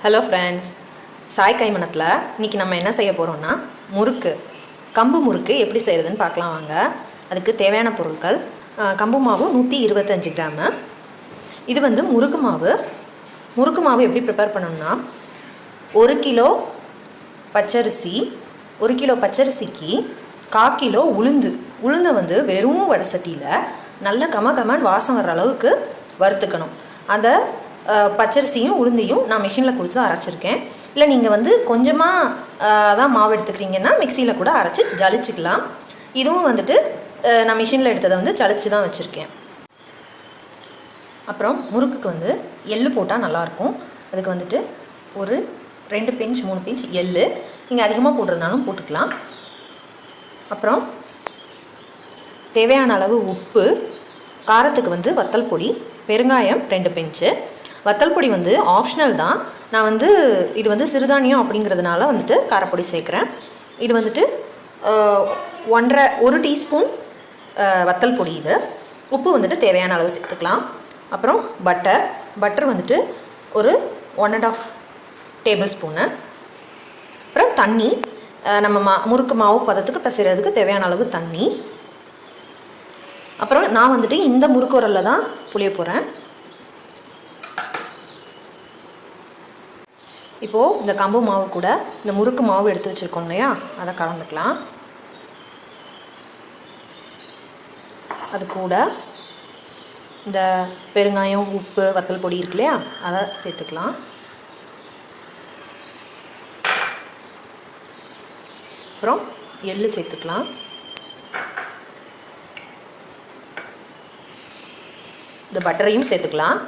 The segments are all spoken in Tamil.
ஹலோ ஃப்ரெண்ட்ஸ், சாய் கைமணத்தில் இன்றைக்கி நம்ம என்ன செய்ய போகிறோம்னா முறுக்கு, கம்பு முறுக்கு எப்படி செய்கிறதுன்னு பார்க்கலாம் வாங்க. அதுக்கு தேவையான பொருட்கள்: கம்பு மாவு 125 கிராமு. இது வந்து முறுக்கு மாவு. முறுக்கு மாவு எப்படி ப்ரிப்பேர் பண்ணணும்னா, 1 கிலோ பச்சரிசி, 1 கிலோ பச்சரிசிக்கு 1/4 கிலோ உளுந்தை வந்து வெறும் வடை சட்டியில் நல்ல கமகமன்னு வாசம் வர்ற அளவுக்கு வறுத்துக்கணும். அந்த பச்சரிசியும் உளுந்தையும் நான் மிஷினில் கொடுத்து அரைச்சிருக்கேன். இல்லை நீங்கள் வந்து கொஞ்சமாக தான் மாவு எடுத்துக்கிறீங்கன்னா மிக்சியில் கூட அரைச்சி ஜலிச்சிக்கலாம். இதுவும் வந்துட்டு நான் மிஷினில் எடுத்ததை வந்து ஜலிச்சு தான் வச்சுருக்கேன். அப்புறம் முறுக்குக்கு வந்து எள்ளு போட்டால் நல்லாயிருக்கும். அதுக்கு வந்துட்டு ஒரு 2 பிஞ்ச் 3 பிஞ்ச் எள்ளு, நீங்கள் அதிகமாக போடுறதுனாலும் போட்டுக்கலாம். அப்புறம் தேவையான அளவு உப்பு, காரத்துக்கு வந்து வத்தல் பொடி, பெருங்காயம் 2 பிஞ்சு. வத்தல் பொடி வந்து ஆப்ஷனல் தான். நான் வந்து இது வந்து சிறுதானியம் அப்படிங்கிறதுனால வந்துட்டு காரப்பொடி சேர்க்குறேன். இது வந்துட்டு 1 டீஸ்பூன் வத்தல் பொடி. இது உப்பு வந்துட்டு தேவையான அளவு சேர்த்துக்கலாம். அப்புறம் பட்டர் வந்துட்டு ஒரு 1.5 டேபிள் ஸ்பூனு. அப்புறம் தண்ணி, நம்ம முறுக்கு மாவு பதத்துக்கு பிசைறதுக்கு தேவையான அளவு தண்ணி. அப்புறம் நான் வந்துட்டு இந்த முறுக்கு உரலில் தான் புளிய போகிறேன். இப்போது இந்த கம்பு மாவு கூட இந்த முறுக்கு மாவு எடுத்து வச்சுருக்கோம் இல்லையா, அதை கலந்துக்கலாம். அது கூட இந்த பெருங்காயம், உப்பு, வத்தல் பொடி இருக்கு இல்லையா, அதை சேர்த்துக்கலாம். அப்புறம் எள்ளு சேர்த்துக்கலாம். இந்த பட்டரையும் சேர்த்துக்கலாம்.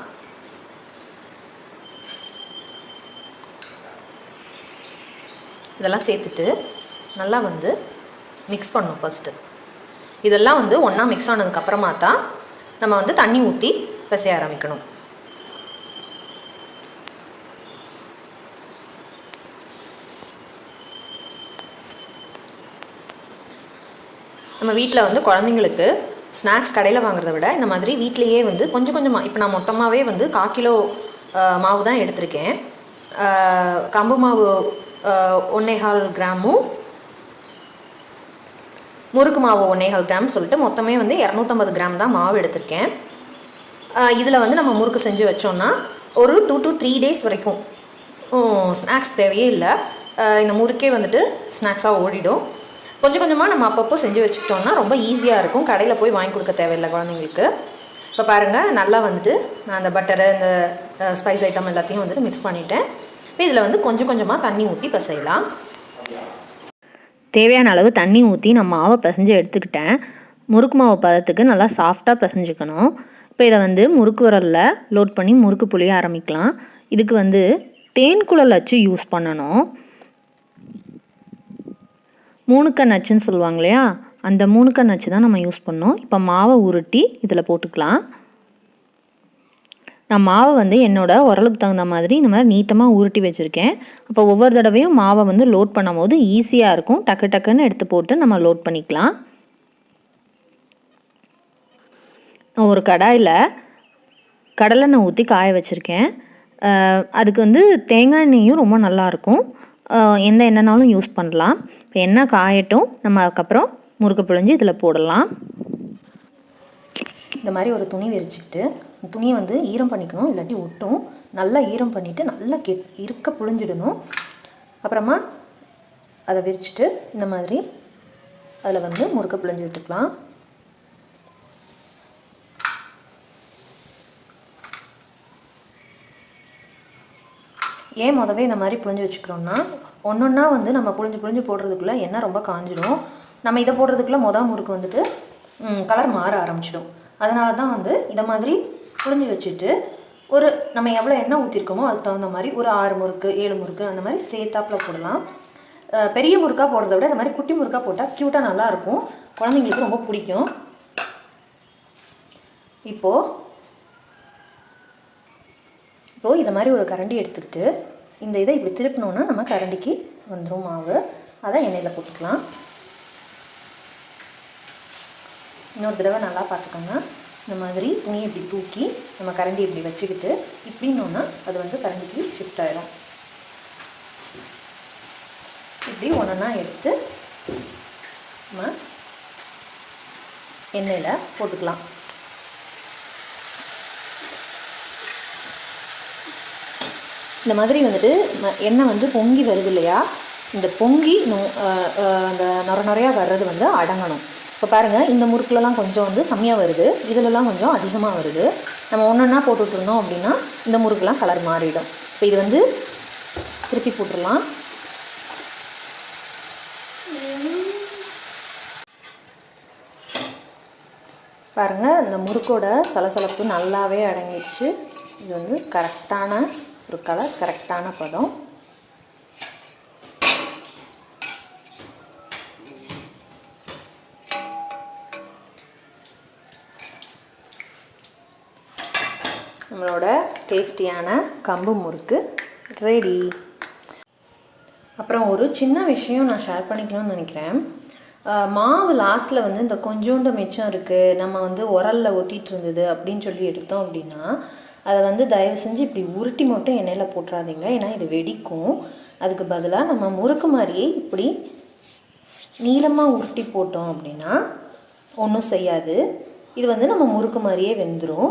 இதெல்லாம் சேர்த்துட்டு நல்லா வந்து மிக்ஸ் பண்ணணும். ஃபஸ்ட்டு இதெல்லாம் வந்து ஒன்றா மிக்ஸ் ஆனதுக்கப்புறமா தான் நம்ம வந்து தண்ணி ஊற்றி பிசைய ஆரம்பிக்கணும். நம்ம வீட்டில் வந்து குழந்தைங்களுக்கு ஸ்நாக்ஸ் கடையில் வாங்குறத விட இந்த மாதிரி வீட்டிலையே வந்து கொஞ்சம் கொஞ்சமாக, இப்போ நான் மொத்தமாகவே வந்து 1/4 கிலோ மாவு தான் எடுத்திருக்கேன். கம்பு மாவு 1.25 கிராமும், முறுக்கு மாவு 1.25 கிராம் சொல்லிட்டு மொத்தமே வந்து 250 கிராம் தான் மாவு எடுத்திருக்கேன். இதில் வந்து நம்ம முறுக்கு செஞ்சு வச்சோன்னா ஒரு 2 to 3 டேஸ் வரைக்கும் ஸ்நாக்ஸ் தேவையே இல்லை. இந்த முறுக்கே வந்துட்டு ஸ்நாக்ஸாக ஓடிடும். கொஞ்சம் கொஞ்சமாக நம்ம அப்பப்போ செஞ்சு வச்சுக்கிட்டோம்னா ரொம்ப ஈஸியாக இருக்கும். கடையில் போய் வாங்கி கொடுக்க தேவையில்லை குழந்தைங்களுக்கு. இப்போ பாருங்கள், நல்லா வந்துட்டு நான் அந்த பட்டரு, இந்த ஸ்பைஸ் ஐட்டம் எல்லாத்தையும் வந்துட்டு மிக்ஸ் பண்ணிவிட்டேன். இப்போ இதில் வந்து கொஞ்சம் கொஞ்சமாக தண்ணி ஊற்றி பிசையலாம். தேவையான அளவு தண்ணி ஊற்றி நான் மாவை பிசைஞ்சு எடுத்துக்கிட்டேன். முறுக்கு மாவு பதத்துக்கு நல்லா சாஃப்டாக பிசைஞ்சுக்கணும். இப்போ இதை வந்து முறுக்கு உரலில் லோட் பண்ணி முறுக்கு புளிய ஆரம்பிக்கலாம். இதுக்கு வந்து தேன் குழல் அச்சு யூஸ் பண்ணணும். 3 கண் அச்சுன்னு சொல்லுவாங்க இல்லையா, அந்த 3 கண் அச்சு தான் நம்ம யூஸ் பண்ணோம். இப்போ மாவை உருட்டி இதில் போட்டுக்கலாம். நான் மாவை வந்து என்னோடய உரலுக்கு தகுந்த மாதிரி இந்த மாதிரி நீட்டமாக உருட்டி வச்சுருக்கேன். அப்போ ஒவ்வொரு தடவையும் மாவை வந்து லோட் பண்ணும் போது ஈஸியாக இருக்கும். டக்கு டக்குன்னு எடுத்து போட்டு நம்ம லோட் பண்ணிக்கலாம். நான் ஒரு கடாயில் கடலெண்ணெய் ஊற்றி காய வச்சுருக்கேன். அதுக்கு வந்து தேங்காய் எண்ணெயும் ரொம்ப நல்லாயிருக்கும். எந்த எண்ணெய்னாலும் யூஸ் பண்ணலாம். இப்போ எண்ணெய் காயட்டும், நம்ம அதுக்கப்புறம் முறுக்கு பிழிஞ்சு இதில் போடலாம். இந்த மாதிரி ஒரு துணி விரிச்சிக்கிட்டு துணியை வந்து ஈரம் பண்ணிக்கணும், இல்லாட்டி ஒட்டும். நல்லா ஈரம் பண்ணிவிட்டு நல்லா இருக்க புழிஞ்சிடணும். அப்புறமா அதை விரிச்சிட்டு இந்த மாதிரி அதில் வந்து முறுக்க பிழிஞ்சு விட்டுக்கலாம். ஏன் முதவே இந்த மாதிரி புழிஞ்சு வச்சுக்கிறோன்னா, ஒன்றா வந்து நம்ம புழிஞ்சு போடுறதுக்குள்ளே எண்ணெய் ரொம்ப காஞ்சிடும். நம்ம இதை போடுறதுக்குள்ளே முறுக்கு வந்துட்டு கலர் மாற ஆரம்பிச்சிடும். அதனால தான் வந்து இதை மாதிரி புழிஞ்சு வச்சுட்டு ஒரு நம்ம எவ்வளோ எண்ணெய் ஊற்றிருக்கோமோ அதுக்கு தகுந்த மாதிரி ஒரு 6 முறுக்கு 7 முறுக்கு அந்த மாதிரி சேர்த்தாப்பில் போடலாம். பெரிய முறுக்காக போடுறத விட இந்த மாதிரி குட்டி முறுக்காக போட்டால் க்யூட்டாக நல்லாயிருக்கும், குழந்தைங்களுக்கு ரொம்ப பிடிக்கும். இப்போது இதை மாதிரி ஒரு கரண்டி எடுத்துக்கிட்டு இந்த இதை இப்படி திருப்பினோன்னா நம்ம கரண்டிக்கு வந்துடும் மாவு. அதை எண்ணெயில் போட்டுக்கலாம். இன்னொரு தடவை நல்லா பார்த்துக்கோங்க. இந்த மாதிரி துணியை இப்படி தூக்கி நம்ம கரண்டி இப்படி வச்சுக்கிட்டு இப்படின்னோன்னா அது வந்து கரண்டிக்கு ஷிஃப்ட் ஆகிடும். இப்படி ஒன்றா எடுத்து நம்ம எண்ணெயில் போட்டுக்கலாம். இந்த மாதிரி வந்துட்டு எண்ணெய் வந்து பொங்கி வருது இல்லையா, இந்த பொங்கி அந்த நுரையாக வர்றது வந்து அடங்கணும். இப்போ பாருங்கள், இந்த முறுக்குலலாம் கொஞ்சம் வந்து கம்மியாக வருது, இதிலலாம் கொஞ்சம் அதிகமாக வருது. நம்ம ஒன்றா போட்டுட்ருந்தோம் அப்படின்னா இந்த முறுக்குலாம் கலர் மாறிடும். இப்போ இது வந்து திருப்பி போட்டுடலாம். பாருங்கள், இந்த முறுக்கோட சலசலப்பு நல்லாவே அடங்கிடுச்சு. இது வந்து கரெக்டான ஒரு கலர், கரெக்டான பதம். நம்மளோட டேஸ்டியான கம்பு முறுக்கு ரெடி. அப்புறம் ஒரு சின்ன விஷயம் நான் ஷேர் பண்ணிக்கணும்னு நினைக்கிறேன். மாவு லாஸ்ட்டில் வந்து இந்த கொஞ்சோண்டு மிச்சம் இருக்குது, நம்ம வந்து உரலில் ஒட்டிகிட்டு இருந்தது அப்படின்னு சொல்லி எடுத்தோம் அப்படின்னா அதை வந்து தயவு செஞ்சு இப்படி உருட்டி மட்டும் எண்ணெயில் போட்டுறாதீங்க, ஏன்னா இது வெடிக்கும். அதுக்கு பதிலாக நம்ம முறுக்கு மாதிரியே இப்படி நீளமாக உருட்டி போட்டோம் அப்படின்னா ஒன்றும் செய்யாது. இது வந்து நம்ம முறுக்கு மாதிரியே வெந்துடும்.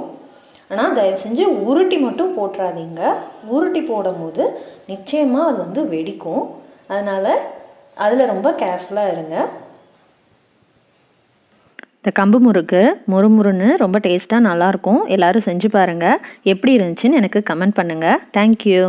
ஆனால் தயவு செஞ்சு உருட்டி மட்டும் போட்டுறாதீங்க. உருட்டி போடும்போது நிச்சயமாக அது வந்து வெடிக்கும். அதனால் அதில் ரொம்ப கேர்ஃபுல்லாக இருங்க. இந்த கம்பு முறுக்கு முறுமுறுன்னு ரொம்ப டேஸ்ட்டாக நல்லாயிருக்கும். எல்லோரும் செஞ்சு பாருங்கள். எப்படி இருந்துச்சுன்னு எனக்கு கமெண்ட் பண்ணுங்கள். தேங்க்யூ.